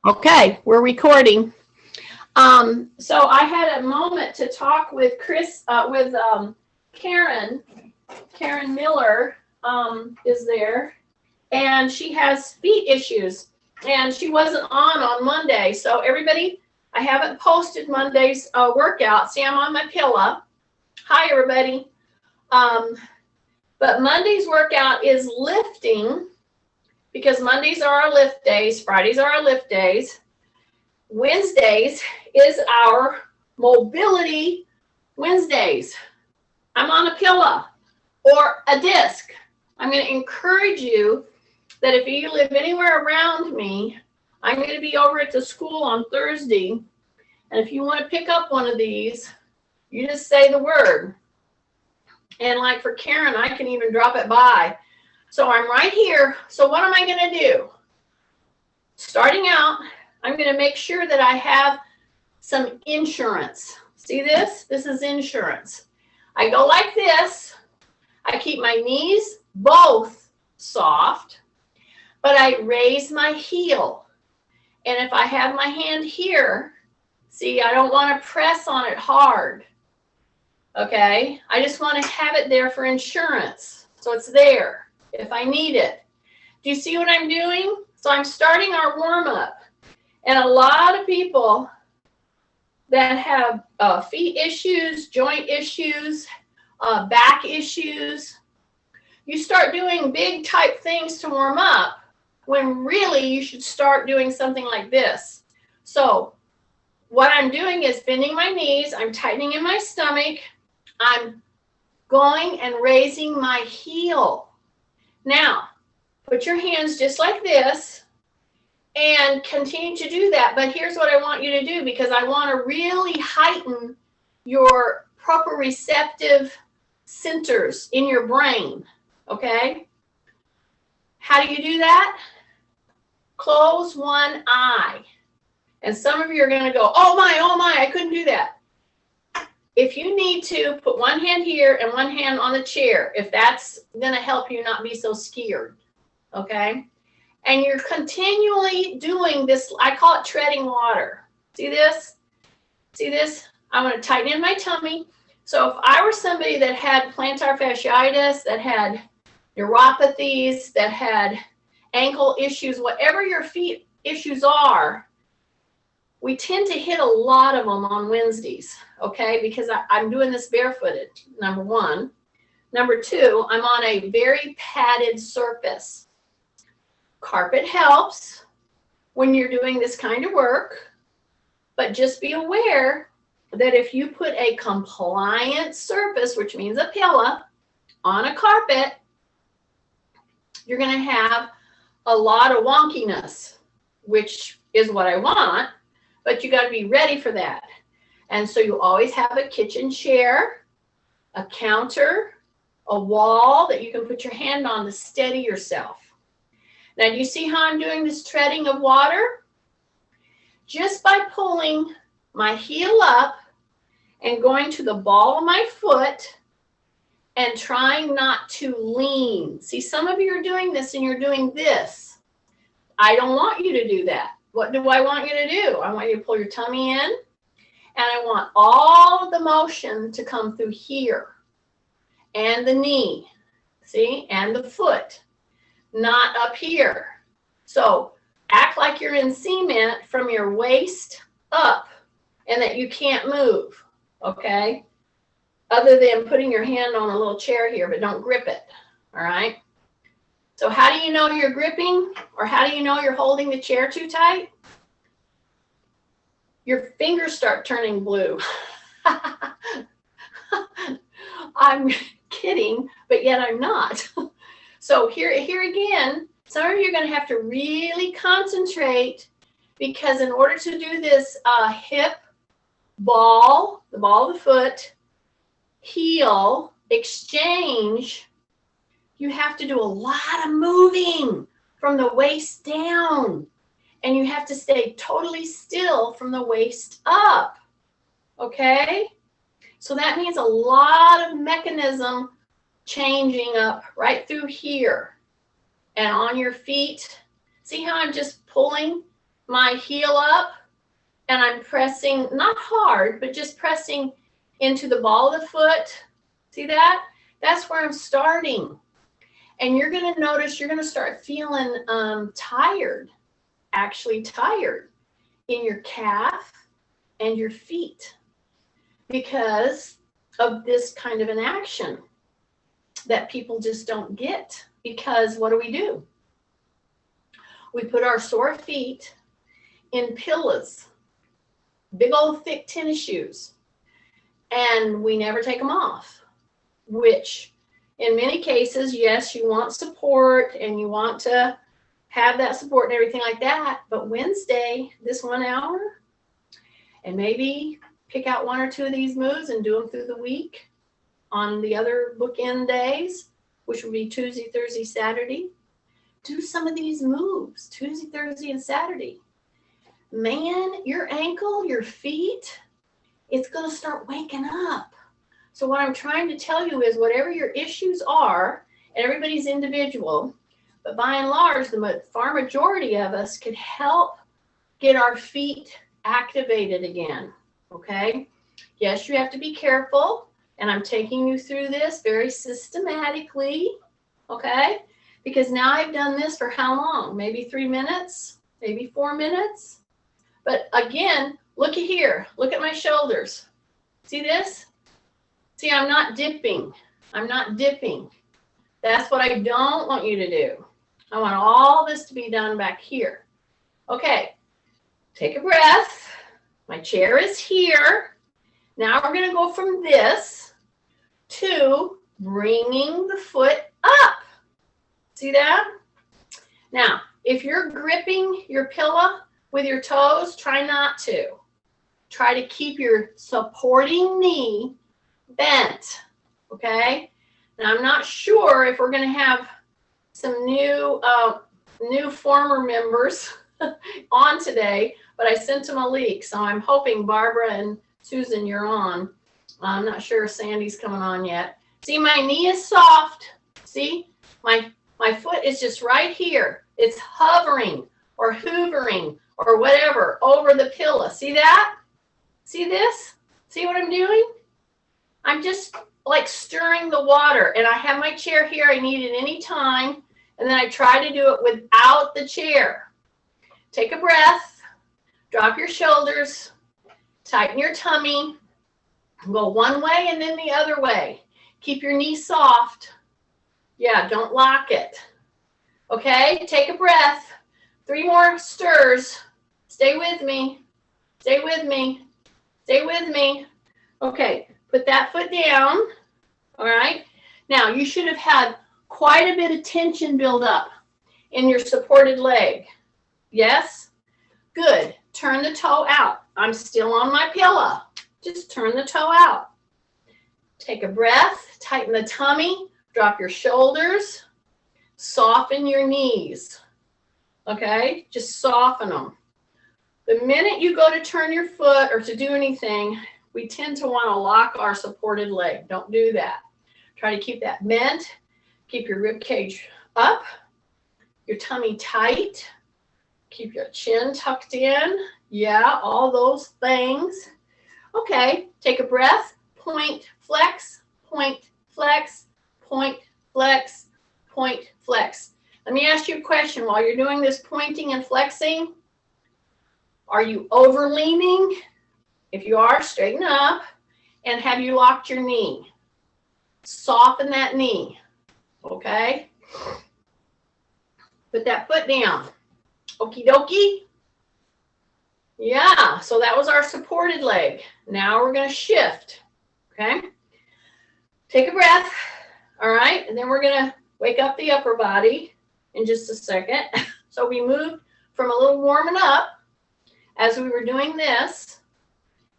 Okay, we're recording. So I had a moment to talk with Karen. Karen Miller is there, and she has feet issues, and she wasn't on Monday. So everybody, I haven't posted Monday's workout. See, I'm on my pillow. Hi, everybody. But Monday's workout is lifting because Mondays are our lift days. Fridays are our lift days. Wednesdays is our mobility Wednesdays. I'm on a pillow or a disc. I'm going to encourage you that if you live anywhere around me, I'm going to be over at the school on Thursday. And if you want to pick up one of these, you just say the word. And like for Karen, I can even drop it by. So I'm right here. So what am I going to do? Starting out, I'm going to make sure that I have some insurance. See this? This is insurance. I go like this. I keep my knees both soft, but I raise my heel. And if I have my hand here, see, I don't want to press on it hard. Okay? I just want to have it there for insurance. So it's there if I need it. Do you see what I'm doing? So I'm starting our warm-up. And a lot of people that have feet issues, joint issues, back issues, you start doing big type things to warm up when really you should start doing something like this. So what I'm doing is bending my knees, I'm tightening in my stomach, I'm going and raising my heel. Now, put your hands just like this and continue to do that. But here's what I want you to do, because I want to really heighten your proprioceptive centers in your brain, okay? How do you do that? Close one eye. And some of you are going to go, oh my, I couldn't do that. If you need to, put one hand here and one hand on the chair, if that's going to help you not be so scared, okay? And you're continually doing this, I call it treading water. See this? See this? I'm going to tighten in my tummy. So if I were somebody that had plantar fasciitis, that had neuropathies, that had ankle issues, whatever your feet issues are, we tend to hit a lot of them on Wednesdays, okay? Because I'm doing this barefooted, number one. Number two, I'm on a very padded surface. Carpet helps when you're doing this kind of work, but just be aware that if you put a compliant surface, which means a pillow, on a carpet, you're going to have a lot of wonkiness, which is what I want, but you got to be ready for that. And so you always have a kitchen chair, a counter, a wall that you can put your hand on to steady yourself. Now, do you see how I'm doing this treading of water? Just by pulling my heel up and going to the ball of my foot and trying not to lean. See, some of you are doing this and you're doing this. I don't want you to do that. What do I want you to do? I want you to pull your tummy in, and I want all of the motion to come through here and the knee, see, and the foot, not up here. So act like you're in cement from your waist up and that you can't move, okay? Other than putting your hand on a little chair here, but don't grip it, all right? So how do you know you're gripping, or how do you know you're holding the chair too tight? Your fingers start turning blue. I'm kidding, but yet I'm not. So here again, some of you are going to have to really concentrate, because in order to do this hip, ball, the ball of the foot, heel, exchange, you have to do a lot of moving from the waist down. And you have to stay totally still from the waist up. Okay? So that means a lot of mechanism changing up right through here and on your feet. See how I'm just pulling my heel up and I'm pressing, not hard, but just pressing into the ball of the foot. See that? That's where I'm starting. And you're going to notice you're going to start feeling tired, actually tired in your calf and your feet because of this kind of an action that people just don't get. Because what do? We put our sore feet in pillows, big old thick tennis shoes, and we never take them off, which in many cases, yes, you want support and you want to have that support and everything like that. But Wednesday, this 1 hour, and maybe pick out 1 or 2 of these moves and do them through the week on the other bookend days, which would be Tuesday, Thursday, Saturday. Do some of these moves Tuesday, Thursday, and Saturday. Man, your ankle, your feet, it's going to start waking up. So what I'm trying to tell you is whatever your issues are, everybody's individual, but by and large, the far majority of us could help get our feet activated again, okay? Yes, you have to be careful, and I'm taking you through this very systematically, okay? Because now I've done this for how long? Maybe 3 minutes, maybe 4 minutes. But again, look at here. Look at my shoulders. See this? See, I'm not dipping. I'm not dipping. That's what I don't want you to do. I want all this to be done back here. Okay, take a breath. My chair is here. Now we're going to go from this to bringing the foot up. See that? Now, if you're gripping your pillow with your toes, try not to. Try to keep your supporting knee bent, okay? Now, I'm not sure if we're going to have some new former members on today, but I sent them a link, so I'm hoping Barbara and Susan, you're on. I'm not sure if Sandy's coming on yet. See, my knee is soft. See, my foot is just right here. It's hovering or hoovering or whatever over the pillow. See that? See this? See what I'm doing? I'm just like stirring the water, and I have my chair here. I need it any time, and then I try to do it without the chair. Take a breath, drop your shoulders, tighten your tummy, go one way and then the other way. Keep your knee soft. Yeah, don't lock it. Okay, take a breath. 3 more stirs. Stay with me. Stay with me. Stay with me. Okay, put that foot down. All right. Now, you should have had quite a bit of tension build up in your supported leg. Yes? Good. Turn the toe out. I'm still on my pillow. Just turn the toe out. Take a breath. Tighten the tummy. Drop your shoulders. Soften your knees. Okay? Just soften them. The minute you go to turn your foot or to do anything, we tend to want to lock our supported leg. Don't do that. Try to keep that bent. Keep your rib cage up. Your tummy tight. Keep your chin tucked in. Yeah, all those things. Okay, take a breath. Point, flex, point, flex, point, flex, point, flex. Let me ask you a question. While you're doing this pointing and flexing, are you over-leaning? If you are, straighten up. And have you locked your knee? Soften that knee. Okay? Put that foot down. Okie dokie. Yeah, so that was our supported leg. Now we're going to shift. Okay? Take a breath. All right? And then we're going to wake up the upper body in just a second. So we moved from a little warming up as we were doing this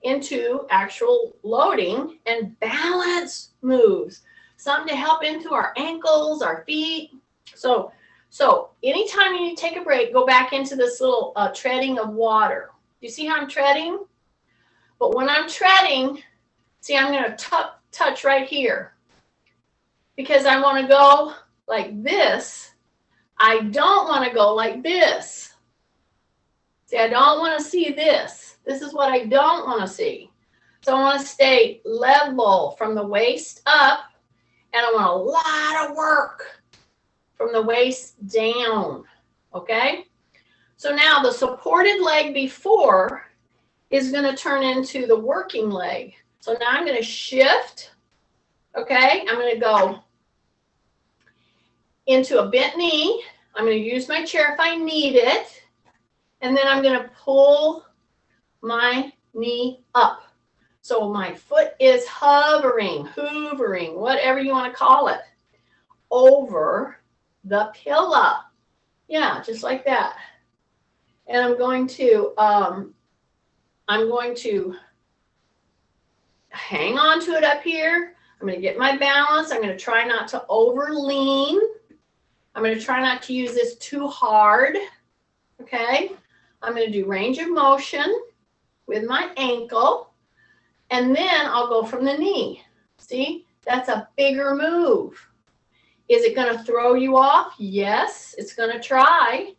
into actual loading and balance moves. Something to help into our ankles, our feet. So anytime you need to take a break, go back into this little treading of water. You see how I'm treading? But when I'm treading, see, I'm going to touch right here because I want to go like this. I don't want to go like this. See, I don't want to see this. This is what I don't want to see. So I want to stay level from the waist up, and I want a lot of work from the waist down, okay? So now the supported leg before is going to turn into the working leg. So now I'm going to shift, okay? I'm going to go into a bent knee. I'm going to use my chair if I need it. And then I'm going to pull my knee up. So my foot is hovering, hoovering, whatever you want to call it, over the pillow. Yeah, just like that. And I'm going to hang on to it up here. I'm going to get my balance. I'm going to try not to over lean. I'm going to try not to use this too hard. Okay. I'm going to do range of motion with my ankle. And then I'll go from the knee. See, that's a bigger move. Is it going to throw you off? Yes, it's going to try.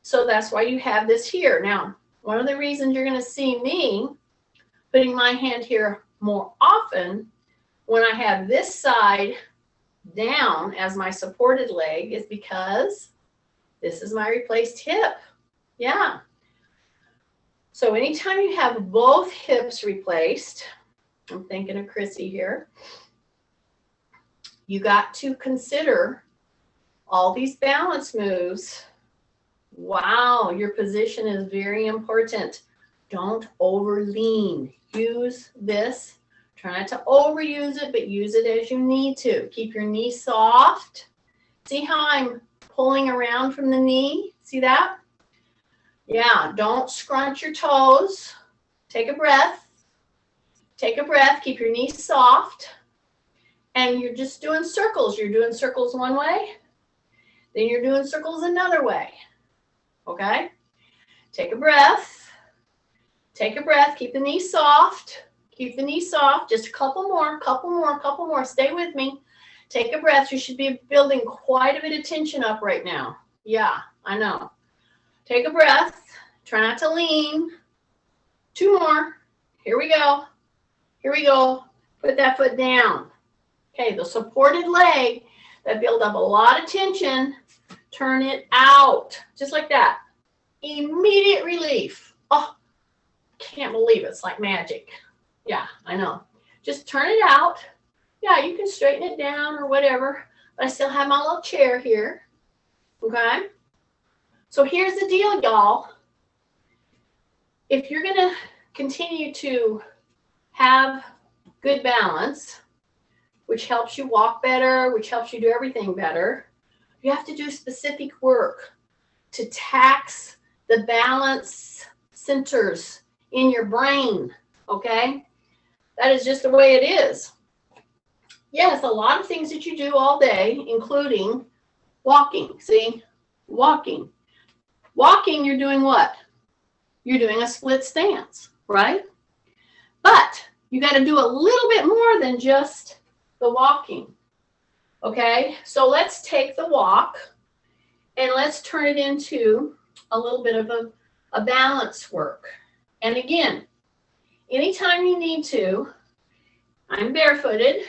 So that's why you have this here. Now, one of the reasons you're going to see me putting my hand here more often when I have this side down as my supported leg is because this is my replaced hip. Yeah. So anytime you have both hips replaced, I'm thinking of Chrissy here, you got to consider all these balance moves. Wow, your position is very important. Don't over lean. Use this. Try not to overuse it, but use it as you need to. Keep your knee soft. See how I'm pulling around from the knee? See that? Yeah, don't scrunch your toes. Take a breath. Take a breath. Keep your knees soft. And you're just doing circles. You're doing circles one way. Then you're doing circles another way. Okay? Take a breath. Take a breath. Keep the knee soft. Keep the knee soft. Just a couple more, couple more, couple more. Stay with me. Take a breath. You should be building quite a bit of tension up right now. Yeah, I know. Take a breath. Try not to lean. 2 more. Here we go. Here we go. Put that foot down. Okay, the supported leg that build up a lot of tension, turn it out. Just like that. Immediate relief. Oh, can't believe it. It's like magic. Yeah, I know. Just turn it out. Yeah, you can straighten it down or whatever, but I still have my little chair here. Okay? So here's the deal, y'all. If you're going to continue to have good balance, which helps you walk better, which helps you do everything better, you have to do specific work to tax the balance centers in your brain, okay? That is just the way it is. Yes, a lot of things that you do all day, including walking. See, walking. Walking, you're doing what? You're doing a split stance, right? But you got to do a little bit more than just the walking, okay? So let's take the walk and let's turn it into a little bit of a balance work. And again, anytime you need to, I'm barefooted.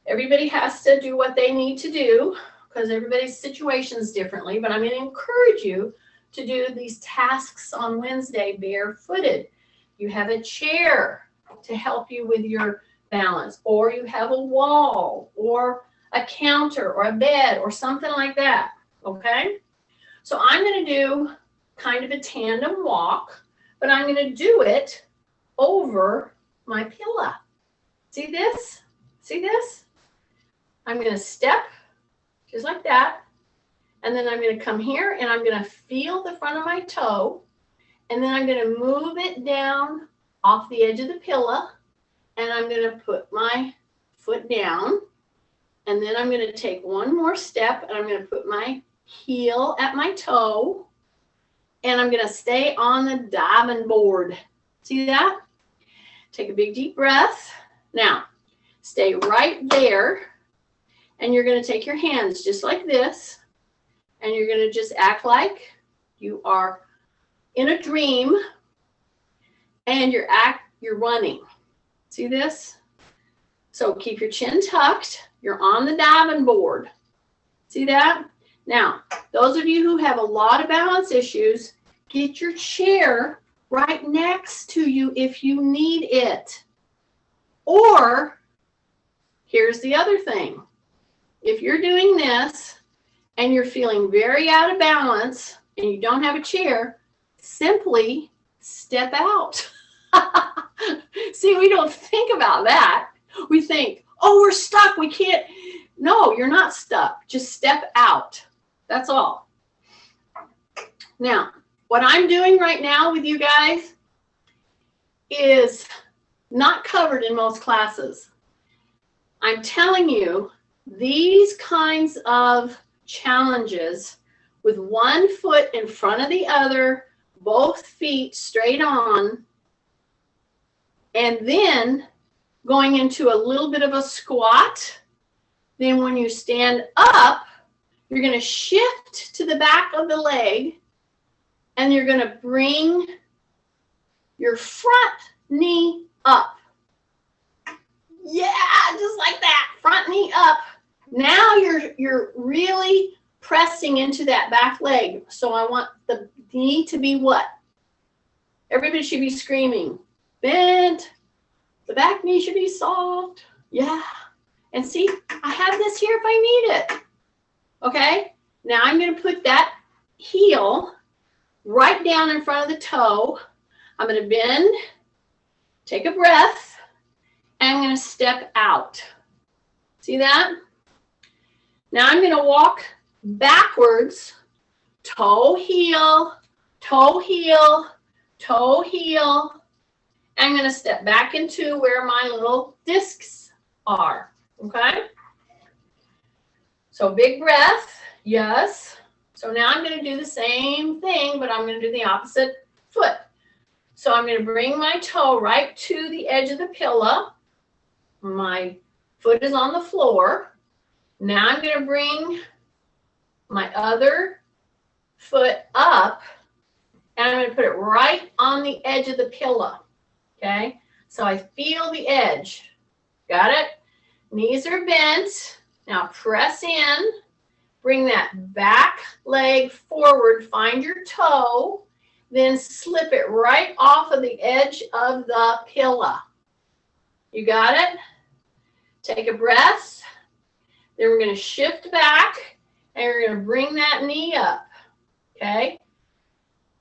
Everybody has to do what they need to do because everybody's situation is differently, but I'm going to encourage you to do these tasks on Wednesday barefooted. You have a chair to help you with your balance, or you have a wall or a counter or a bed or something like that, okay? So I'm going to do kind of a tandem walk, but I'm going to do it over my pillow. See this? See this? I'm going to step just like that, and then I'm going to come here and I'm going to feel the front of my toe, and then I'm going to move it down off the edge of the pillow, and I'm going to put my foot down, and then I'm going to take one more step, and I'm going to put my heel at my toe, and I'm going to stay on the diving board. See that? Take a big deep breath. Now, stay right there, and you're going to take your hands just like this, and you're going to just act like you are in a dream and you're running. See this? So keep your chin tucked. You're on the diving board. See that? Now, those of you who have a lot of balance issues, get your chair right next to you if you need it. Or, here's the other thing. If you're doing this and you're feeling very out of balance and you don't have a chair, simply step out. See, we don't think about that. We think, oh, we're stuck. We can't. No, you're not stuck. Just step out. That's all. Now, what I'm doing right now with you guys is not covered in most classes. I'm telling you, these kinds of challenges with one foot in front of the other, both feet straight on, and then going into a little bit of a squat. Then when you stand up, you're going to shift to the back of the leg, and you're going to bring your front knee up. Yeah, just like that, front knee up. Now you're really pressing into that back leg. So I want the knee to be what? Everybody should be screaming, bent. The back knee should be soft. Yeah. And see, I have this here if I need it. Okay? Now I'm going to put that heel right down in front of the toe. I'm going to bend, take a breath, and I'm going to step out. See that? Now I'm going to walk backwards, toe, heel, toe, heel, toe, heel. I'm going to step back into where my little discs are. Okay? So big breath. Yes. So now I'm going to do the same thing, but I'm going to do the opposite foot. So I'm going to bring my toe right to the edge of the pillow. My foot is on the floor. Now I'm going to bring my other foot up, and I'm going to put it right on the edge of the pillow. Okay? So I feel the edge. Got it? Knees are bent. Now press in. Bring that back leg forward. Find your toe. Then slip it right off of the edge of the pillow. You got it? Take a breath. Then we're going to shift back, and we're going to bring that knee up. Okay?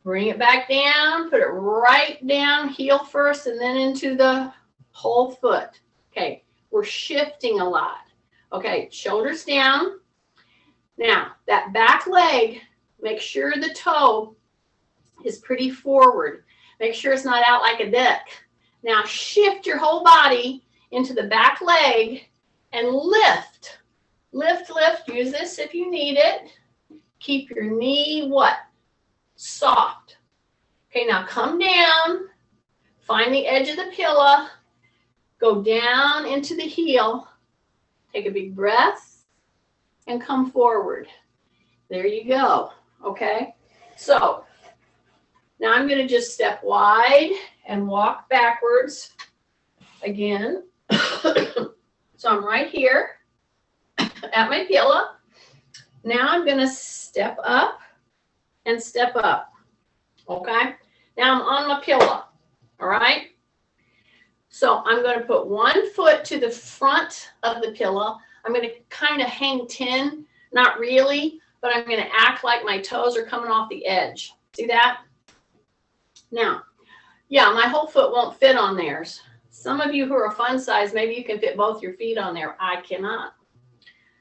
Bring it back down. Put it right down, heel first, and then into the whole foot. Okay? We're shifting a lot. Okay? Shoulders down. Now, that back leg, make sure the toe is pretty forward. Make sure it's not out like a duck. Now, shift your whole body into the back leg and lift. Lift, lift. Use this if you need it. Keep your knee what? Soft. Okay, now come down. Find the edge of the pillow. Go down into the heel. Take a big breath and come forward. There you go. Okay, so now I'm going to just step wide and walk backwards again. So I'm right here at my pillow. Now I'm going to step up and step up. Okay? Now I'm on my pillow. All right? So I'm going to put one foot to the front of the pillow. I'm going to kind of hang 10, not really, but I'm going to act like my toes are coming off the edge. See that? Now, yeah, my whole foot won't fit on theirs. Some of you who are fun size, maybe you can fit both your feet on there. I cannot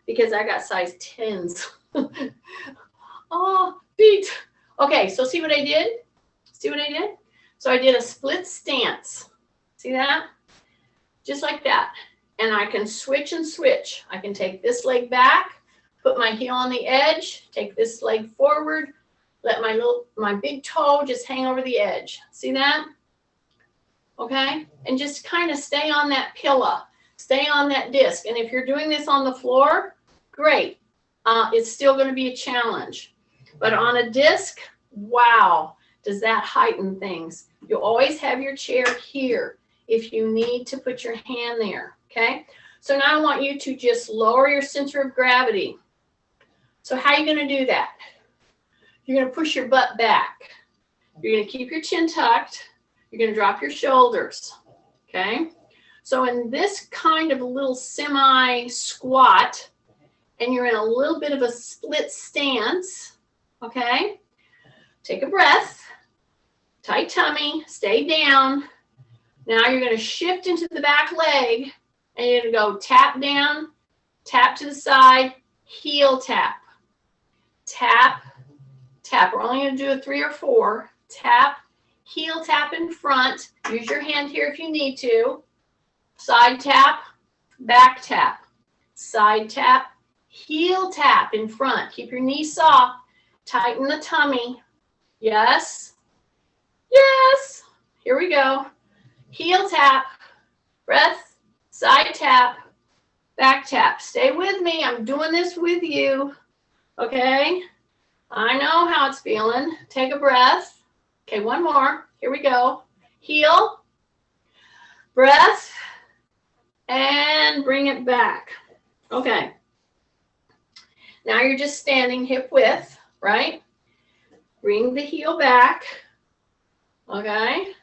because I got size 10s. Oh, feet. Okay, so see what I did? See what I did? So I did a split stance. See that? Just like that. And I can switch and switch. I can take this leg back, put my heel on the edge, take this leg forward, let my big toe just hang over the edge. See that? Okay? And just kind of stay on that pillow. Stay on that disc. And if you're doing this on the floor, great. It's still going to be a challenge. But on a disc, Wow, does that heighten things? You'll always have your chair here if you need to put your hand there, okay? So now I want you to just lower your center of gravity. So how are you going to do that? You're going to push your butt back. You're going to keep your chin tucked. You're going to drop your shoulders, okay? So in this kind of a little semi-squat, and you're in a little bit of a split stance, okay? Take a breath, tight tummy, stay down. Now you're going to shift into the back leg, and you're going to go tap down, tap to the side, heel tap, tap, tap. We're only going to do a 3 or 4. Tap, heel tap in front. Use your hand here if you need to. Side tap, back tap, side tap, heel tap in front. Keep your knees soft. Tighten the tummy. Yes. Yes. Here we go. Heel tap, breath, side tap, back tap. Stay with me. I'm doing this with you. Okay? I know how it's feeling. Take a breath. Okay, one more. Here we go. Heel, breath, and bring it back. Okay. Now you're just standing hip width, right? Bring the heel back. Okay.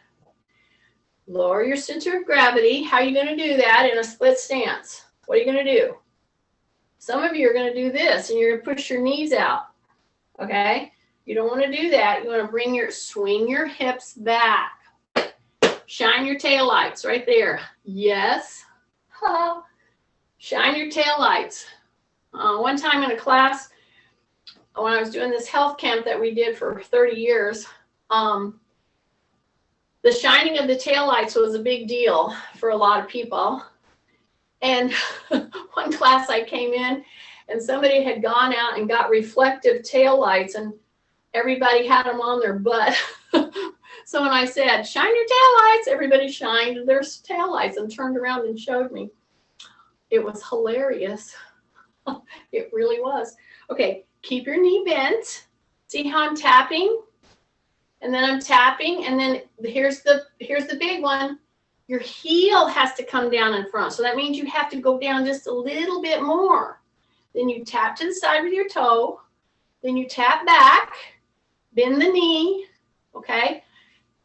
Lower your center of gravity. How are you going to do that in a split stance? What are you going to do? Some of you are going to do this, and you're going to push your knees out. Okay? You don't want to do that. You want to swing your hips back. Shine your tail lights right there. Yes. Shine your tail lights. One time in a class, when I was doing this health camp that we did for 30 years, the shining of the taillights was a big deal for a lot of people. And one class I came in, and somebody had gone out and got reflective taillights, and everybody had them on their butt. So when I said, shine your taillights, everybody shined their taillights and turned around and showed me. It was hilarious. It really was. Okay, keep your knee bent. See how I'm tapping? And then I'm tapping, and then here's the big one. Your heel has to come down in front. So that means you have to go down just a little bit more. Then you tap to the side with your toe. Then you tap back, bend the knee, okay?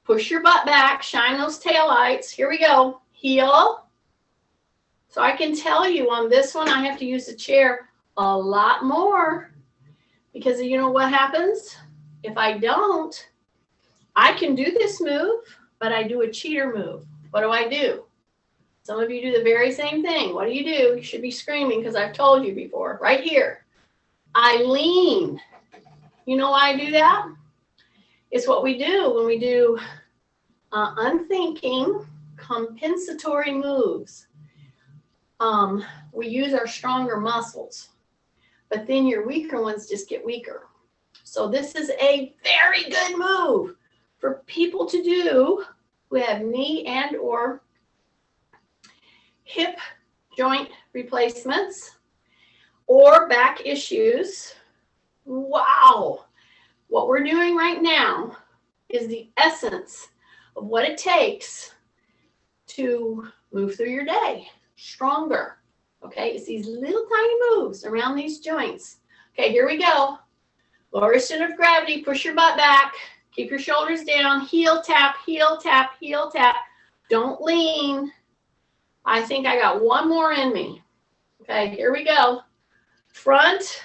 Push your butt back, shine those tail lights. Here we go. Heel. So I can tell you on this one, I have to use the chair a lot more, because you know what happens? If I don't, I can do this move, but I do a cheater move. What do? Some of you do the very same thing. What do? You should be screaming, because I've told you before. Right here. I lean. You know why I do that? It's what we do when we do unthinking compensatory moves. We use our stronger muscles, but then your weaker ones just get weaker. So this is a very good move for people to do who have knee and or hip joint replacements or back issues. Wow. What we're doing right now is the essence of what it takes to move through your day stronger. Okay, it's these little tiny moves around these joints. Okay, here we go. Lower your center of gravity, push your butt back, keep your shoulders down, heel tap, heel tap, heel tap. Don't lean. I think I got one more in me. Okay, here we go. Front,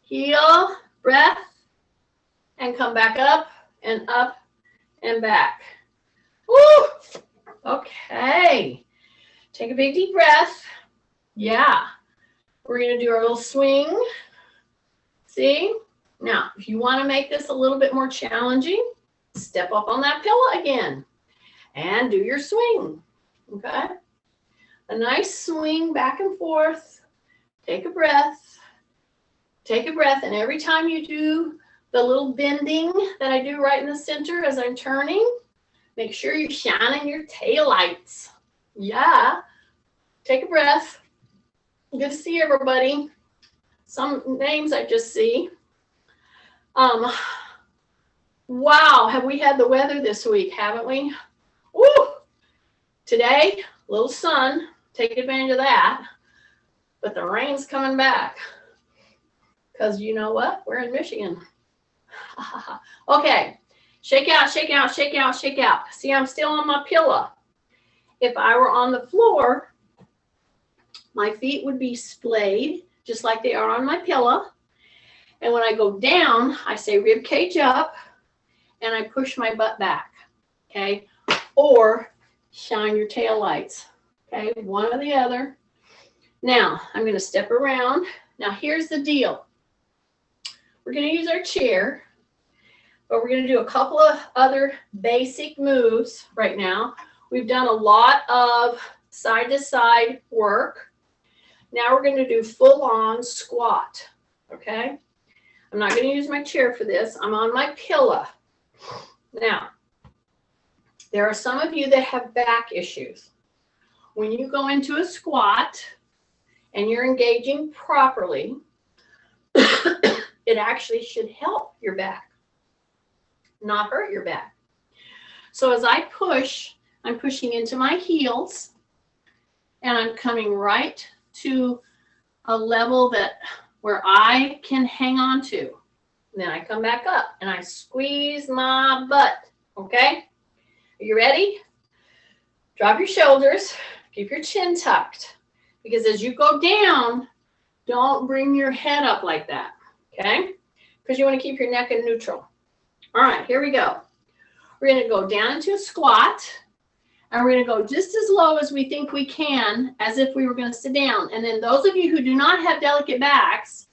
heel, breath, and come back up and back. Woo! Okay. Take a big deep breath. Yeah. We're going to do our little swing. See? Now, if you want to make this a little bit more challenging, step up on that pillow again and do your swing. Okay? A nice swing back and forth. Take a breath. Take a breath. And every time you do the little bending that I do right in the center as I'm turning, make sure you're shining your tail lights. Yeah. Take a breath. Good to see everybody. Some names I just see. Wow, have we had the weather this week, haven't we? Woo! Today, little sun, take advantage of that. But the rain's coming back. Because you know what? We're in Michigan. Okay, shake out, shake out, shake out, shake out. See, I'm still on my pillow. If I were on the floor, my feet would be splayed, just like they are on my pillow. And when I go down, I say rib cage up, and I push my butt back, okay? Or shine your tail lights, okay? One or the other. Now, I'm going to step around. Now, here's the deal. We're going to use our chair, but we're going to do a couple of other basic moves right now. We've done a lot of side-to-side work. Now we're going to do full-on squat, okay? I'm not going to use my chair for this. I'm on my pillow. Now, there are some of you that have back issues. When you go into a squat and you're engaging properly, it actually should help your back, not hurt your back. So as I push, I'm pushing into my heels, and I'm coming right to a level that where I can hang on to. And then I come back up and I squeeze my butt, okay? Are you ready? Drop your shoulders, keep your chin tucked, because as you go down, don't bring your head up like that, okay? Because you want to keep your neck in neutral. All right, here we go. We're going to go down into a squat, and we're going to go just as low as we think we can, as if we were going to sit down. And then those of you who do not have delicate backs,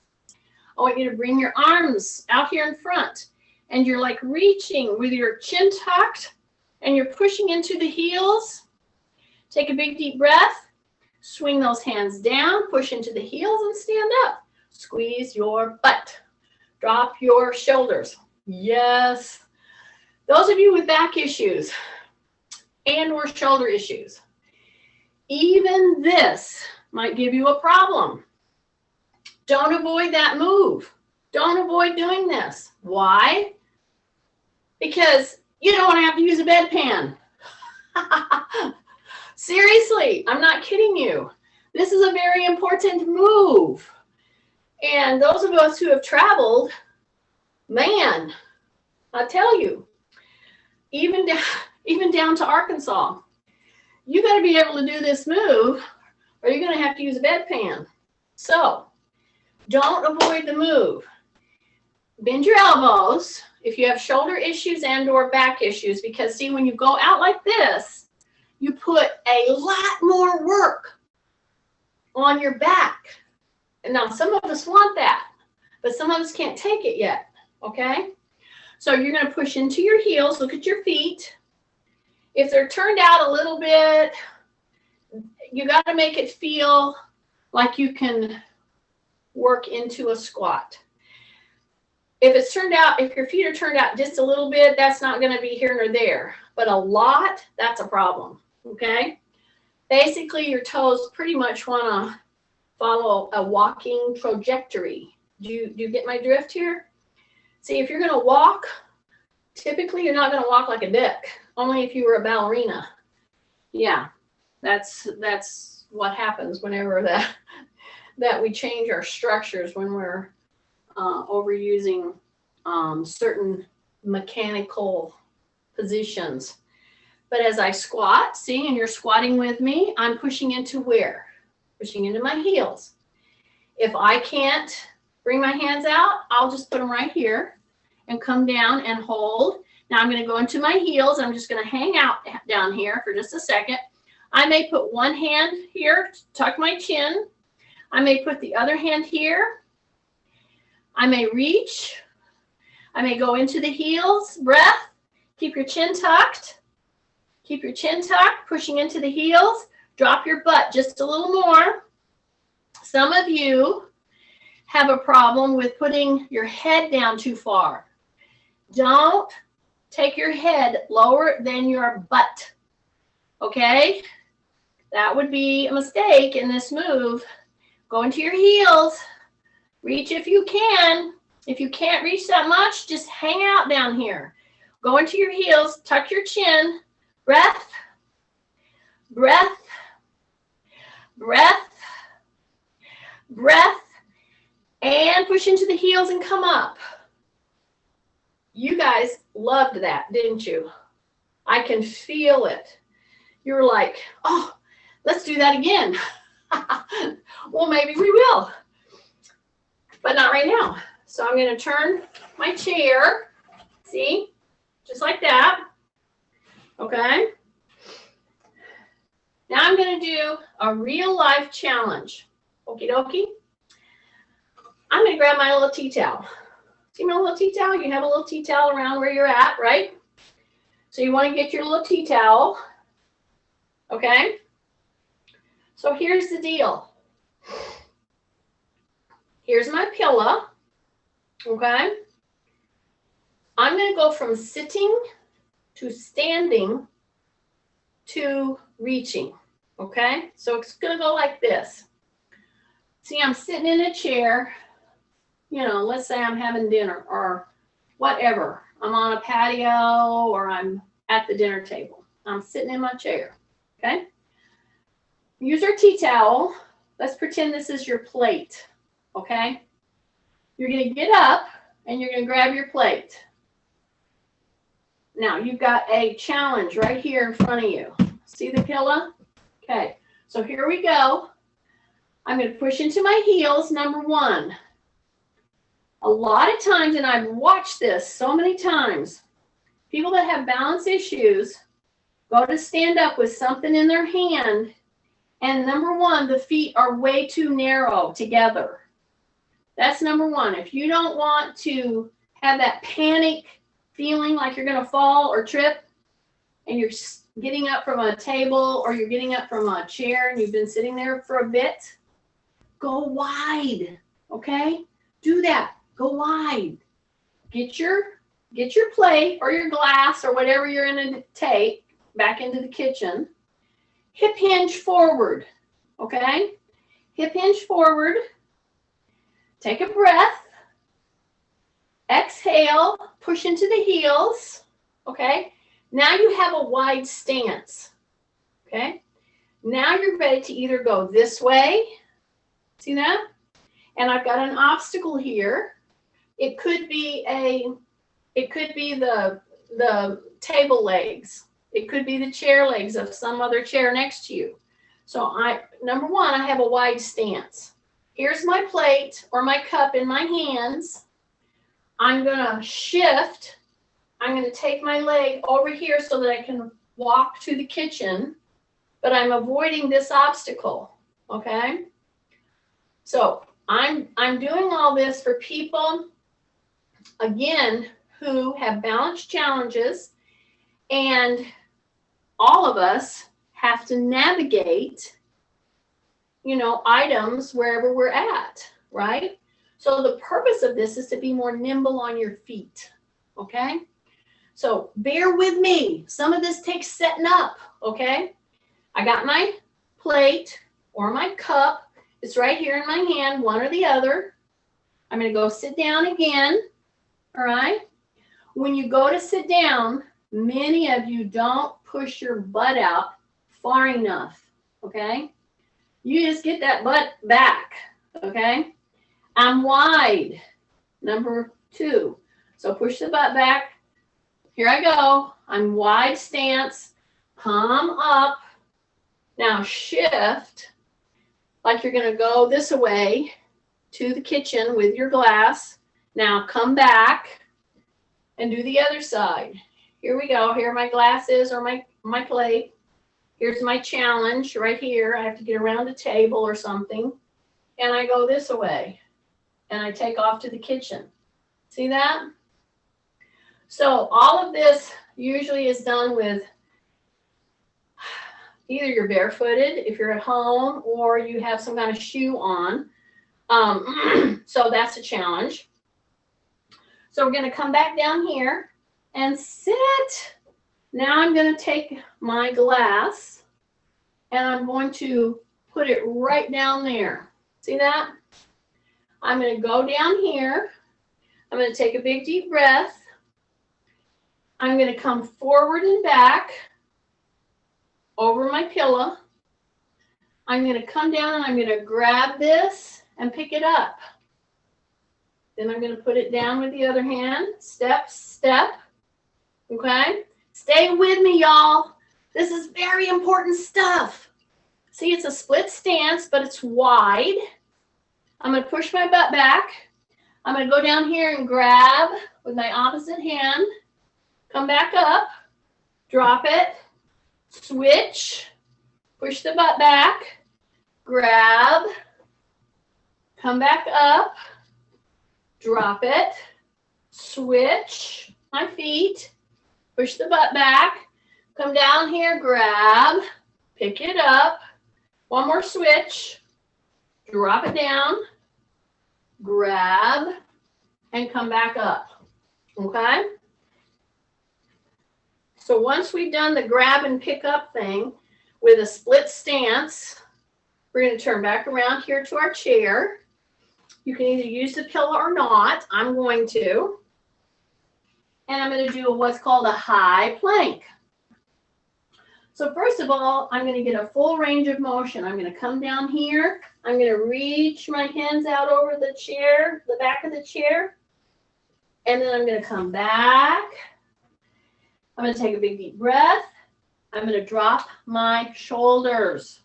I want you to bring your arms out here in front, and you're like reaching with your chin tucked, and you're pushing into the heels. Take a big deep breath, swing those hands down, push into the heels, and stand up. Squeeze your butt. Drop your shoulders. Yes. Those of you with back issues and or shoulder issues, even this might give you a problem. Don't avoid that move. Don't avoid doing this. Why? Because you don't want to have to use a bedpan. Seriously, I'm not kidding you. This is a very important move. And those of us who have traveled, man, I tell you, even down to Arkansas, you got to be able to do this move, or you're going to have to use a bedpan. So don't avoid the move. Bend your elbows if you have shoulder issues and or back issues, because see, when you go out like this, you put a lot more work on your back. And now some of us want that, but some of us can't take it yet, okay? So you're going to push into your heels. Look at your feet. If they're turned out a little bit, you got to make it feel like you can work into a squat. If it's turned out, if your feet are turned out just a little bit, that's not going to be here nor there. But a lot, that's a problem, okay? Basically, your toes pretty much want to follow a walking trajectory. Do you get my drift here? See, if you're going to walk, typically you're not going to walk like a dick, only if you were a ballerina. Yeah, that's what happens whenever that we change our structures when we're overusing certain mechanical positions. But as I squat, see, and you're squatting with me, I'm pushing into where? Pushing into my heels. If I can't bring my hands out, I'll just put them right here and come down and hold. Now I'm going to go into my heels. I'm just going to hang out down here for just a second. I may put one hand here, tuck my chin. I may put the other hand here. I may reach. I may go into the heels. Breath. Keep your chin tucked. Keep your chin tucked, pushing into the heels. Drop your butt just a little more. Some of you have a problem with putting your head down too far. Don't take your head lower than your butt, okay? That would be a mistake in this move. Go into your heels. Reach if you can. If you can't reach that much, just hang out down here. Go into your heels, tuck your chin, breath, breath, breath, breath, and push into the heels and come up. You guys loved that, didn't you? I can feel it. You're like, oh, let's do that again. Well, maybe we will, but not right now. So I'm going to turn my chair, see, just like that. Okay. Now I'm going to do a real life challenge. Okie dokie. I'm going to grab my little tea towel. See my little tea towel? You have a little tea towel around where you're at, right? So you want to get your little tea towel. Okay. So here's the deal. Here's my pillow. Okay. I'm going to go from sitting to standing to reaching. Okay. So it's going to go like this. See, I'm sitting in a chair. You know, let's say I'm having dinner or whatever. I'm on a patio or I'm at the dinner table. I'm sitting in my chair. Okay. Use your tea towel. Let's pretend this is your plate. Okay. You're going to get up and you're going to grab your plate. Now you've got a challenge right here in front of you. See the pillow? Okay. So here we go. I'm going to push into my heels, number one. A lot of times, and I've watched this so many times, people that have balance issues go to stand up with something in their hand, and number one, the feet are way too narrow together. That's number one. If you don't want to have that panic feeling like you're going to fall or trip, and you're getting up from a table or you're getting up from a chair and you've been sitting there for a bit, go wide, okay? Do that. Go wide. Get your plate or your glass or whatever you're going to take back into the kitchen. Hip hinge forward, okay? Hip hinge forward. Take a breath. Exhale. Push into the heels, okay? Now you have a wide stance, okay? Now you're ready to either go this way. See that? And I've got an obstacle here. It could be the table legs. It could be the chair legs of some other chair next to you. So number one, I have a wide stance. Here's my plate or my cup in my hands. I'm going to shift. I'm going to take my leg over here so that I can walk to the kitchen, but I'm avoiding this obstacle, okay? So I'm doing all this for people, again, who have balance challenges, and all of us have to navigate, items wherever we're at, right? So the purpose of this is to be more nimble on your feet, okay? So bear with me. Some of this takes setting up, okay? I got my plate or my cup. It's right here in my hand, one or the other. I'm going to go sit down again, all right? When you go to sit down, many of you don't push your butt out far enough, okay? You just get that butt back, okay? I'm wide, number two. So push the butt back. Here I go. I'm wide stance, palm up. Now shift like you're going to go this way to the kitchen with your glass. Now come back and do the other side. Here we go. Here my glass is or my plate. Here's my challenge right here. I have to get around a table or something. And I go this way. And I take off to the kitchen. See that? So all of this usually is done with either you're barefooted if you're at home or you have some kind of shoe on. So that's a challenge. So we're going to come back down here and sit. Now I'm going to take my glass and I'm going to put it right down there. See that? I'm going to go down here. I'm going to take a big deep breath. I'm going to come forward and back over my pillow. I'm going to come down and I'm going to grab this and pick it up. Then I'm going to put it down with the other hand. Step, step. Okay? Stay with me, y'all. This is very important stuff. See, it's a split stance, but it's wide. I'm going to push my butt back. I'm going to go down here and grab with my opposite hand. Come back up. Drop it. Switch. Push the butt back. Grab. Come back up. Drop it. Switch my feet. Push the butt back. Come down here. Grab. Pick it up. One more switch. Drop it down. Grab. And come back up. Okay? So once we've done the grab and pick up thing with a split stance, we're going to turn back around here to our chair. You can either use the pillow or not. I'm going to. And I'm going to do what's called a high plank. So first of all, I'm going to get a full range of motion. I'm going to come down here. I'm going to reach my hands out over the chair, the back of the chair. And then I'm going to come back. I'm going to take a big deep breath. I'm going to drop my shoulders.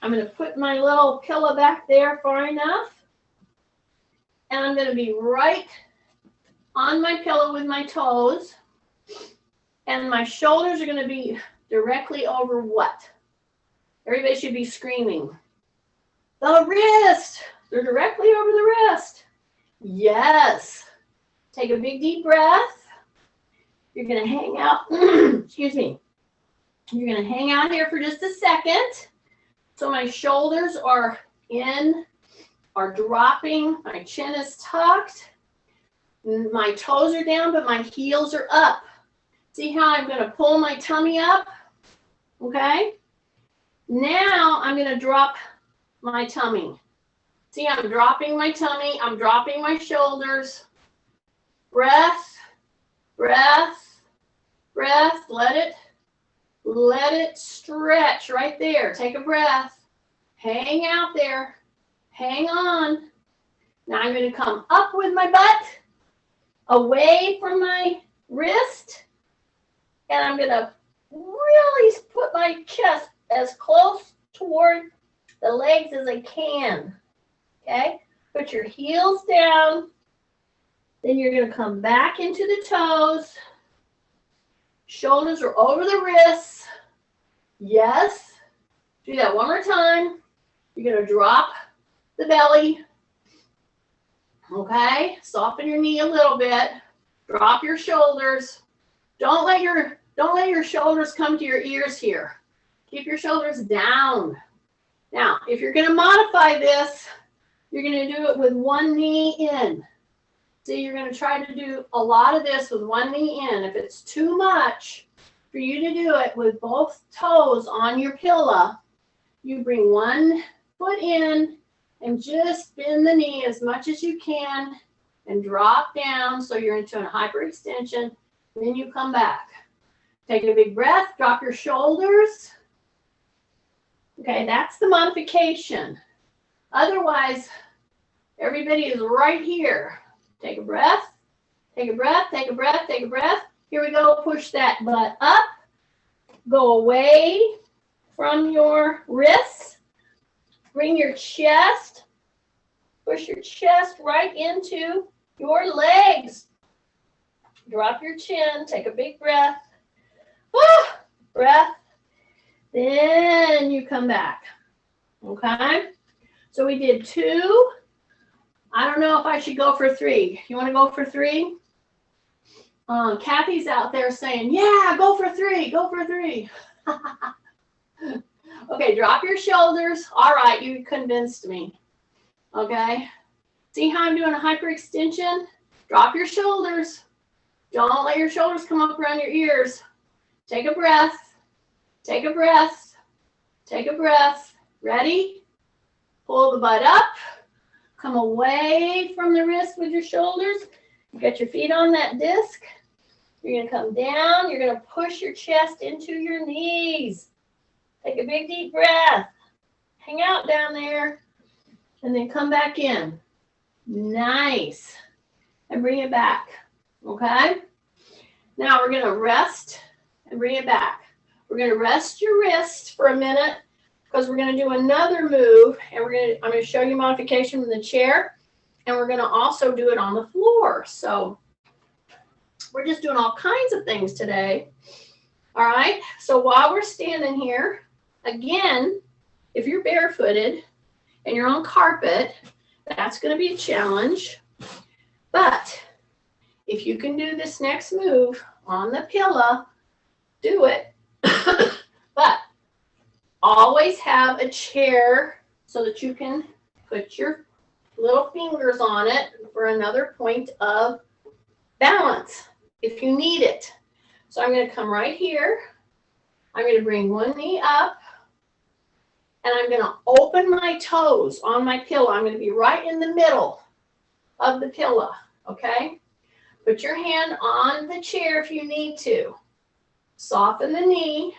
I'm going to put my little pillow back there far enough. And I'm going to be right on my pillow with my toes. And my shoulders are going to be directly over what? Everybody should be screaming. The wrist. They're directly over the wrist. Yes. Take a big deep breath. You're going to hang out. Excuse me. You're going to hang out here for just a second. So my shoulders are dropping. My chin is tucked. My toes are down, but my heels are up. See how I'm going to pull my tummy up? Okay? Now I'm going to drop my tummy. See, I'm dropping my tummy. I'm dropping my shoulders. Breath, breath, breath. Let it stretch right there. Take a breath. Hang out there. Hang on. Now I'm going to come up with my butt, away from my wrist, and I'm going to really put my chest as close toward the legs as I can. Okay? Put your heels down. Then you're going to come back into the toes. Shoulders are over the wrists. Yes. Do that one more time. You're going to drop the belly. Okay? Soften your knee a little bit. Drop your shoulders. Don't let your shoulders come to your ears here. Keep your shoulders down. Now, if you're going to modify this, you're going to do it with one knee in. See, you're going to try to do a lot of this with one knee in. If it's too much for you to do it with both toes on your pillow, you bring one foot in and just bend the knee as much as you can and drop down so you're into a hyperextension. Then you come back. Take a big breath, drop your shoulders. Okay, that's the modification. Otherwise, everybody is right here. Take a breath, take a breath, take a breath, take a breath. Here we go. Push that butt up. Go away from your wrists. Bring your chest. Push your chest right into your legs. Drop your chin. Take a big breath. Breath. Then you come back. Okay? So we did 2. I don't know if I should go for 3. You want to go for 3? Kathy's out there saying, yeah, go for 3. Go for 3. Okay, drop your shoulders. All right, you convinced me. Okay. See how I'm doing a hyperextension? Drop your shoulders. Don't let your shoulders come up around your ears. Take a breath. Take a breath. Take a breath. Ready? Pull the butt up. Come away from the wrist with your shoulders. You got your feet on that disc. You're going to come down. You're going to push your chest into your knees. Take a big deep breath. Hang out down there. And then come back in. Nice. And bring it back. Okay? Now we're going to rest and bring it back. We're going to rest your wrist for a minute because we're going to do another move. And I'm going to show you modification from the chair. And we're going to also do it on the floor. So we're just doing all kinds of things today. All right. So while we're standing here, again, if you're barefooted and you're on carpet, that's going to be a challenge. But if you can do this next move on the pillow, do it. But always have a chair so that you can put your little fingers on it for another point of balance if you need it. So I'm going to come right here. I'm going to bring one knee up. And I'm going to open my toes on my pillow. I'm going to be right in the middle of the pillow, okay? Put your hand on the chair if you need to. Soften the knee.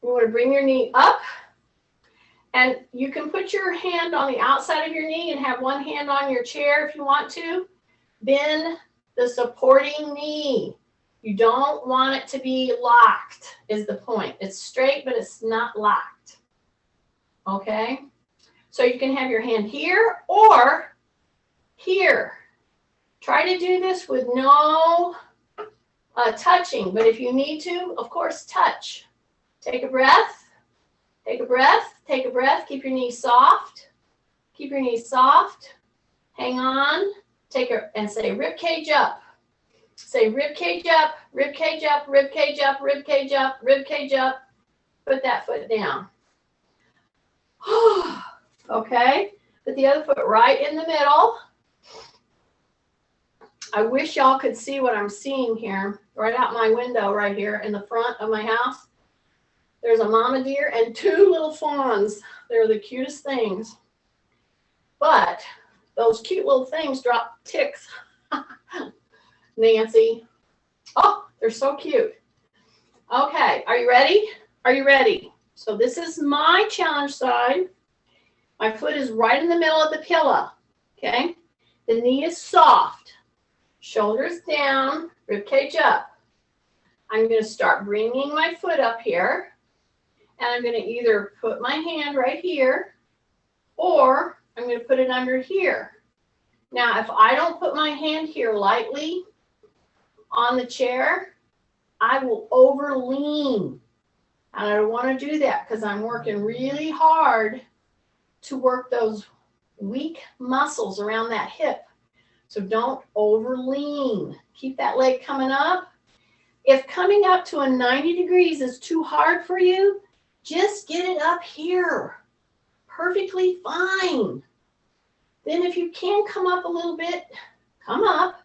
You want to bring your knee up. And you can put your hand on the outside of your knee and have one hand on your chair if you want to. Bend the supporting knee. You don't want it to be locked, is the point. It's straight, but it's not locked. Okay? So you can have your hand here or here. Try to do this with no touching, but if you need to, of course, touch. Take a breath. Take a breath. Take a breath. Keep your knees soft. Keep your knees soft. Hang on. Take a and say rib cage up. Say rib cage up, rib cage up, rib cage up, rib cage up, rib cage up. Put that foot down. Okay. Put the other foot right in the middle. I wish y'all could see what I'm seeing here. Right out my window right here in the front of my house. There's a mama deer and two little fawns. They're the cutest things. But those cute little things drop ticks. Nancy. Oh, they're so cute. Okay, are you ready? Are you ready? So this is my challenge side. My foot is right in the middle of the pillow. Okay? The knee is soft. Shoulders down, rib cage up. I'm going to start bringing my foot up here. And I'm going to either put my hand right here or I'm going to put it under here. Now, if I don't put my hand here lightly on the chair, I will over lean. And I don't want to do that because I'm working really hard to work those weak muscles around that hip. So don't over lean. Keep that leg coming up. If coming up to a 90 degrees is too hard for you, just get it up here. Perfectly fine. Then if you can come up a little bit, come up,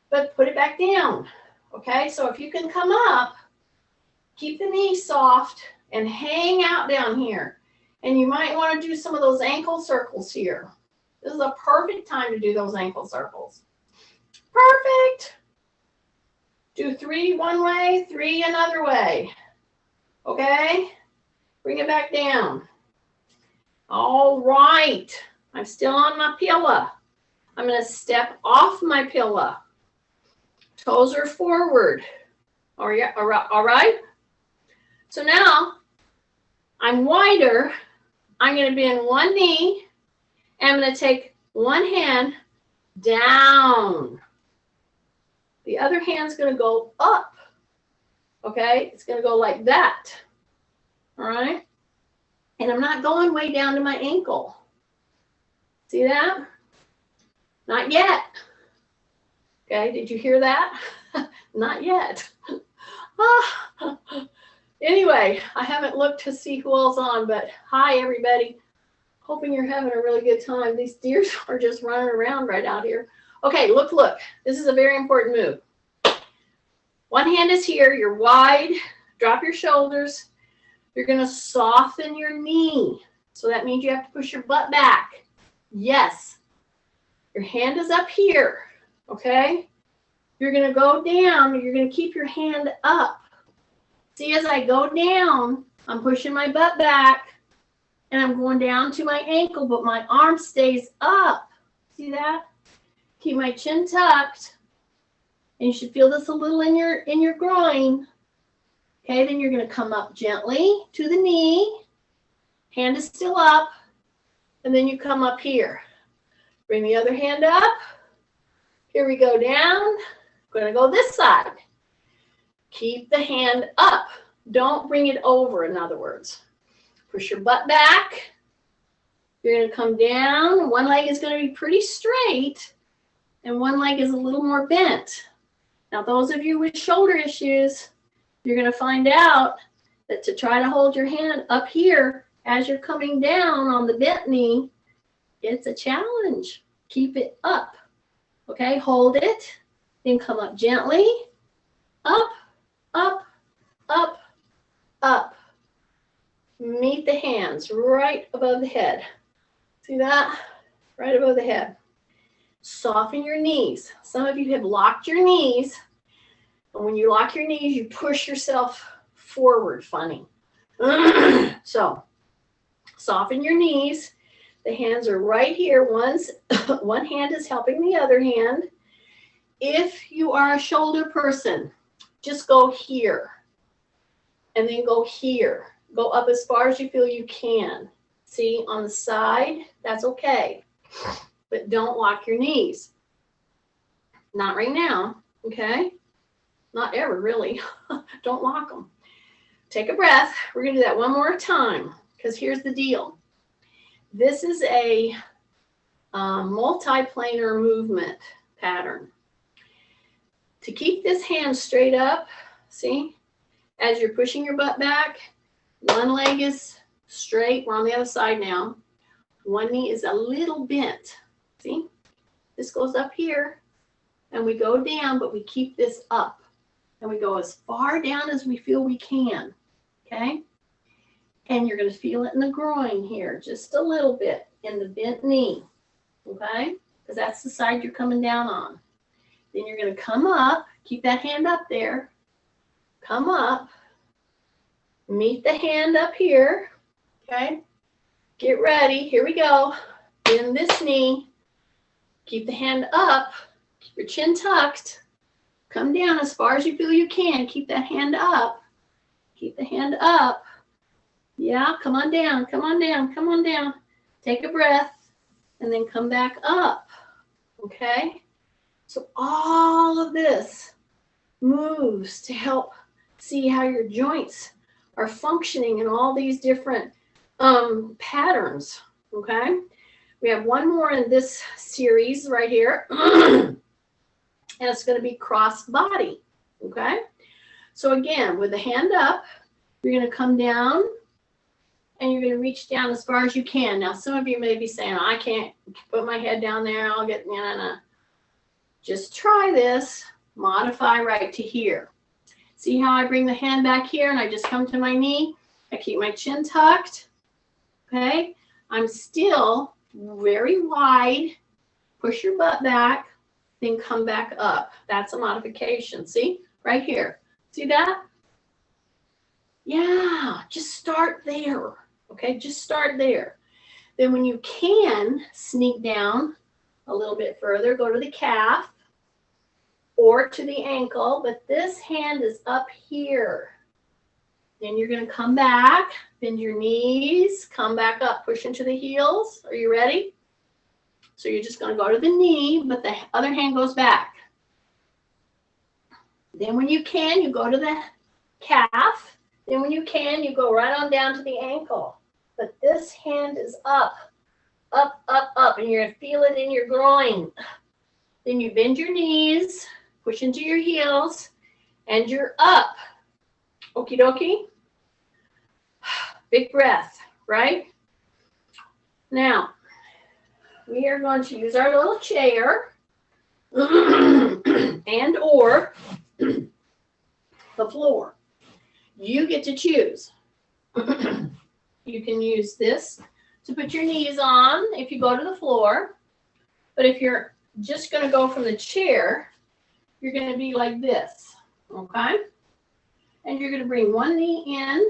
but put it back down. Okay, so if you can come up, keep the knee soft and hang out down here. And you might want to do some of those ankle circles here. This is a perfect time to do those ankle circles. Perfect. Do 3 one way, 3 another way. Okay, bring it back down. All right. I'm still on my pillow. I'm going to step off my pillow. Toes are forward. All right. So now I'm wider. I'm going to bend one knee. And I'm going to take one hand down. The other hand's going to go up. Okay? It's going to go like that. All right? And I'm not going way down to my ankle. See that? Not yet. Okay, did you hear that? Not yet. Anyway, I haven't looked to see who all's on, but hi, everybody. Hoping you're having a really good time. These deers are just running around right out here. Okay, look. This is a very important move. One hand is here. You're wide. Drop your shoulders. You're going to soften your knee. So that means you have to push your butt back. Yes. Your hand is up here. Okay? You're going to go down. You're going to keep your hand up. See, as I go down, I'm pushing my butt back and I'm going down to my ankle, but my arm stays up. See that? Keep my chin tucked. And you should feel this a little in your groin. Okay, then you're going to come up gently to the knee. Hand is still up. And then you come up here. Bring the other hand up. Here we go down. We're going to go this side. Keep the hand up. Don't bring it over, in other words. Push your butt back. You're going to come down. One leg is going to be pretty straight, and one leg is a little more bent. Now, those of you with shoulder issues, you're going to find out that to try to hold your hand up here as you're coming down on the bent knee, it's a challenge. Keep it up. Okay, hold it. Then come up gently. Up, up, up, up. Meet the hands right above the head. See that? Right above the head. Soften your knees. Some of you have locked your knees. And when you lock your knees, you push yourself forward funny. So, soften your knees. The hands are right here. One hand is helping the other hand. If you are a shoulder person, just go here. And then go here. Go up as far as you feel you can. See, on the side, that's okay. But don't lock your knees. Not right now, okay? Not ever, really. Don't lock them. Take a breath. We're going to do that one more time, because here's the deal. This is a multiplanar movement pattern. To keep this hand straight up, see, as you're pushing your butt back, one leg is straight. We're on the other side now. One knee is a little bent. See, this goes up here, and we go down, but we keep this up. And we go as far down as we feel we can, okay? And you're going to feel it in the groin here, just a little bit in the bent knee, okay? Because that's the side you're coming down on. Then you're going to come up, keep that hand up there, come up, meet the hand up here, okay? Get ready, here we go. Bend this knee, keep the hand up, keep your chin tucked, come down as far as you feel you can, keep that hand up, keep the hand up. Yeah, come on down, come on down, come on down. Take a breath and then come back up, okay? So all of this moves to help see how your joints are functioning in all these different patterns, okay? We have one more in this series right here, and it's going to be cross body, okay? So again, with the hand up, you're going to come down, and you're going to reach down as far as you can. Now, some of you may be saying, I can't put my head down there. I'll get, Just try this. Modify right to here. See how I bring the hand back here, and I just come to my knee. I keep my chin tucked. Okay? I'm still very wide. Push your butt back, then come back up. That's a modification. See? Right here. See that? Yeah, just start there. Okay, just start there. Then when you can, sneak down a little bit further, go to the calf or to the ankle, but this hand is up here. Then you're going to come back, bend your knees, come back up, push into the heels. Are you ready? So you're just going to go to the knee, but the other hand goes back. Then when you can, you go to the calf. Then when you can, you go right on down to the ankle. But this hand is up, up, up, up, and you're going to feel it in your groin. Then you bend your knees, push into your heels, and you're up. Okie dokie. Big breath, right? Now, we are going to use our little chair and or the floor. You get to choose. You can use this to put your knees on if you go to the floor. But if you're just going to go from the chair, you're going to be like this, okay? And you're going to bring one knee in,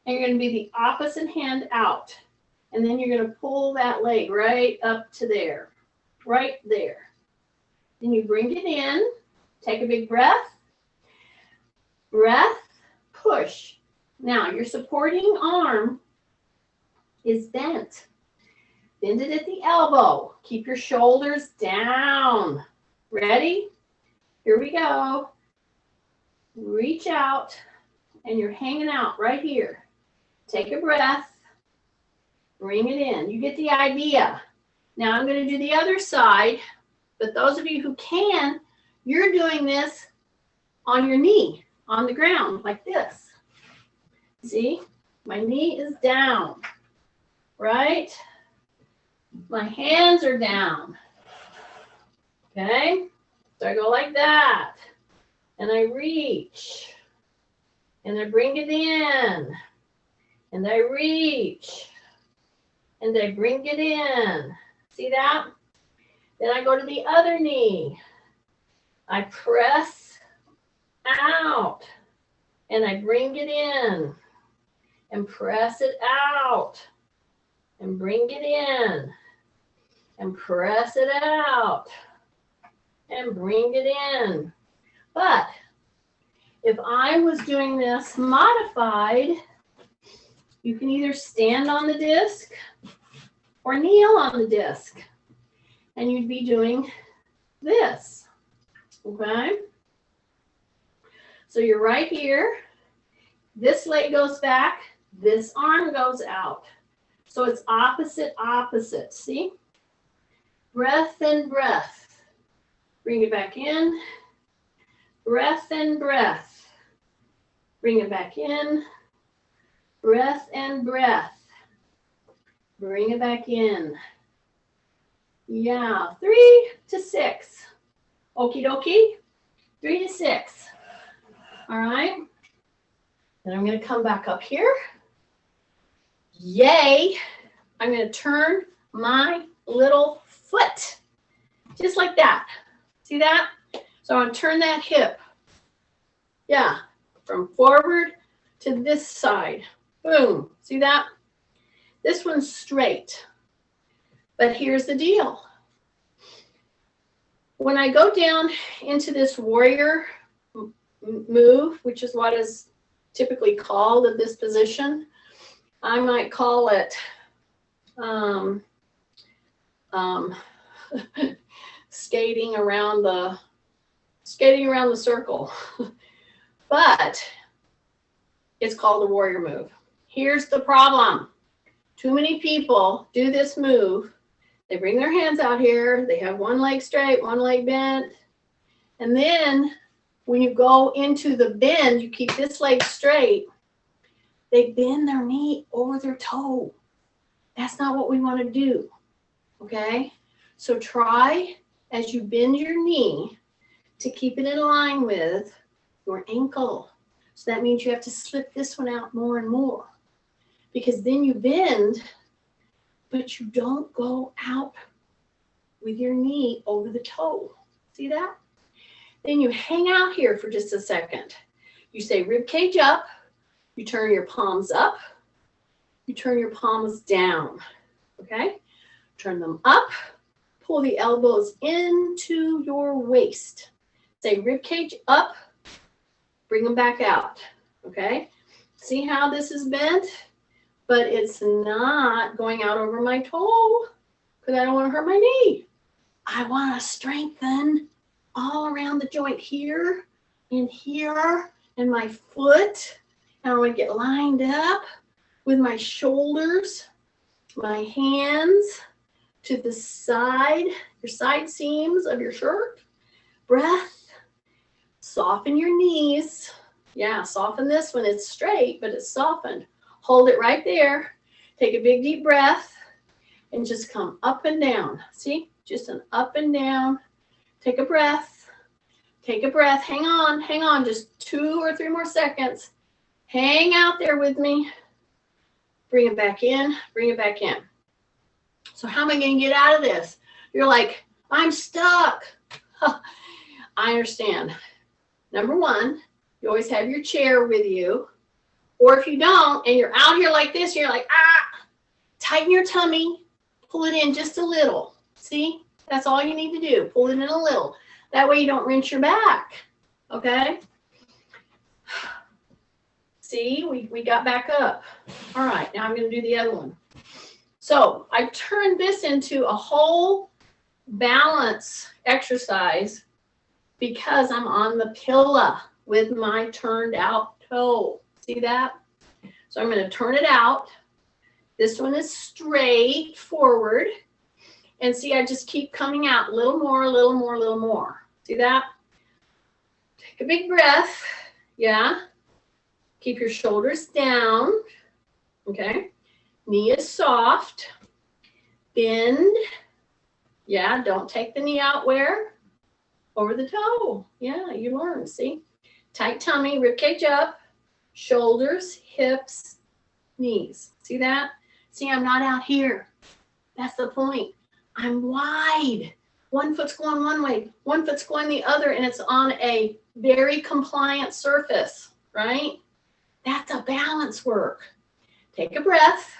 and you're going to be the opposite hand out. And then you're going to pull that leg right up to there, right there. Then you bring it in, take a big breath, push. Now your supporting arm is bent. Bend it at the elbow. Keep your shoulders down. Ready? Here we go. Reach out, and you're hanging out right here. Take a breath. Bring it in. You get the idea. Now I'm going to do the other side, but those of you who can, you're doing this on your knee, on the ground, like this. See? My knee is down, right? My hands are down. Okay? So I go like that. And I reach. And I bring it in. And I reach. And I bring it in. See that? Then I go to the other knee. I press out. And I bring it in. And press it out. And bring it in. And press it out. And bring it in. But if I was doing this modified, you can either stand on the disc or kneel on the disc. And you'd be doing this. Okay? So you're right here. This leg goes back. This arm goes out. So it's opposite. See? Breath and breath. Bring it back in. Breath and breath. Bring it back in. Breath and breath. Bring it back in. Yeah, 3 to 6. Okie dokie. 3 to 6. All right. Then I'm going to come back up here. Yay. I'm going to turn my little foot. Just like that. See that? So I'm going to turn that hip. Yeah. From forward to this side. Boom. See that? This one's straight. But here's the deal. When I go down into this warrior move, which is what is typically called in this position, I might call it skating around the circle. But it's called the warrior move. Here's the problem. Too many people do this move. They bring their hands out here. They have one leg straight, one leg bent. And then when you go into the bend, you keep this leg straight. They bend their knee over their toe. That's not what we want to do. Okay? So try as you bend your knee to keep it in line with your ankle. So that means you have to slip this one out more and more. Because then you bend, but you don't go out with your knee over the toe. See that? Then you hang out here for just a second. You say rib cage up. You turn your palms up. You turn your palms down. Okay? Turn them up. Pull the elbows into your waist. Say rib cage up. Bring them back out. Okay? See how this is bent? But it's not going out over my toe because I don't want to hurt my knee. I want to strengthen all around the joint here and here and my foot. And I want to get lined up with my shoulders, my hands to the side, your side seams of your shirt. Breath. Soften your knees. Yeah, soften this one. It's straight, but it's softened. Hold it right there. Take a big deep breath and just come up and down. See? Just an up and down. Take a breath. Take a breath. Hang on. Just 2 or 3 more seconds. Hang out there with me. Bring it back in. Bring it back in. So how am I going to get out of this? You're like, I'm stuck. I understand. Number one, you always have your chair with you. Or if you don't, and you're out here like this, you're like, tighten your tummy, pull it in just a little. See, that's all you need to do. Pull it in a little. That way you don't wrench your back, okay? See, we got back up. All right, now I'm going to do the other one. So I turned this into a whole balance exercise because I'm on the pillow with my turned out toe. See that? So I'm going to turn it out. This one is straight forward. And see, I just keep coming out a little more, a little more, a little more. See that? Take a big breath. Yeah. Keep your shoulders down. Okay. Knee is soft. Bend. Yeah, don't take the knee out where? Over the toe. Yeah, you learn. See? Tight tummy, ribcage up, shoulders, hips, knees. See that? See, I'm not out here. That's the point. I'm wide. One foot's going one way, one foot's going the other, and it's on a very compliant surface, right? That's a balance work. Take a breath.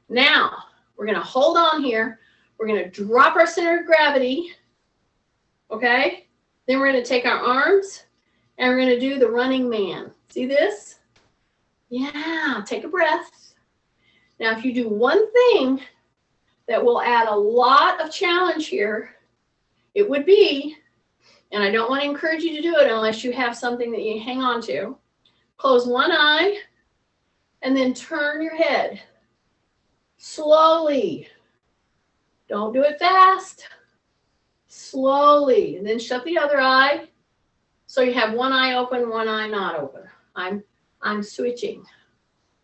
Now, we're going to hold on here. We're going to drop our center of gravity, okay? Then we're going to take our arms, and we're going to do the running man. See this? Yeah, take a breath. Now, if you do one thing that will add a lot of challenge here, it would be, and I don't want to encourage you to do it unless you have something that you hang on to. Close one eye and then turn your head slowly. Don't do it fast. Slowly. And then shut the other eye. So you have one eye open, one eye not open. I'm switching.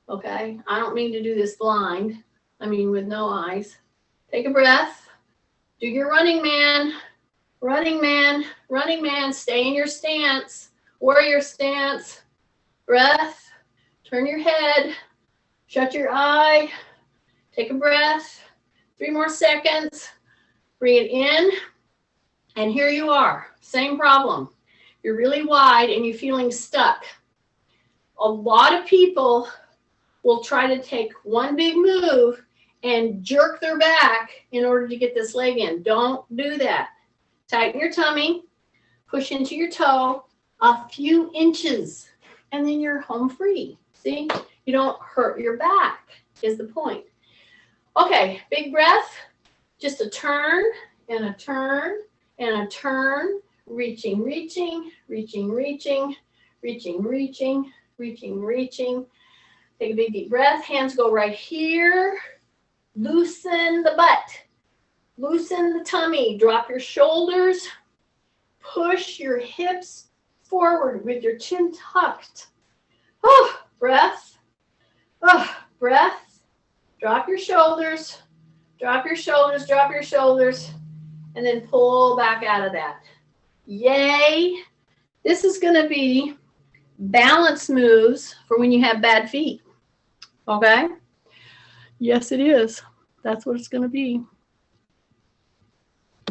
Okay? I don't mean to do this blind. I mean with no eyes. Take a breath. Do your running man. Running man. Running man. Stay in your stance. Warrior stance. Breath. Turn your head. Shut your eye. Take a breath. 3 more seconds. Bring it in. And here you are. Same problem. You're really wide and you're feeling stuck. A lot of people will try to take one big move and jerk their back in order to get this leg in. Don't do that. Tighten your tummy. Push into your toe a few inches. And then you're home free. See? You don't hurt your back is the point. Okay, big breath. Just a turn and a turn and a turn. Reaching, reaching, reaching, reaching, reaching, reaching, reaching, reaching. Take a big deep breath. Hands go right here. Loosen the butt. Loosen the tummy. Drop your shoulders. Push your hips forward with your chin tucked. Oh, breath. Oh, breath. Drop your shoulders. Drop your shoulders. Drop your shoulders. And then pull back out of that. Yay. This is going to be balance moves for when you have bad feet. Okay? Yes, it is. That's what it's going to be.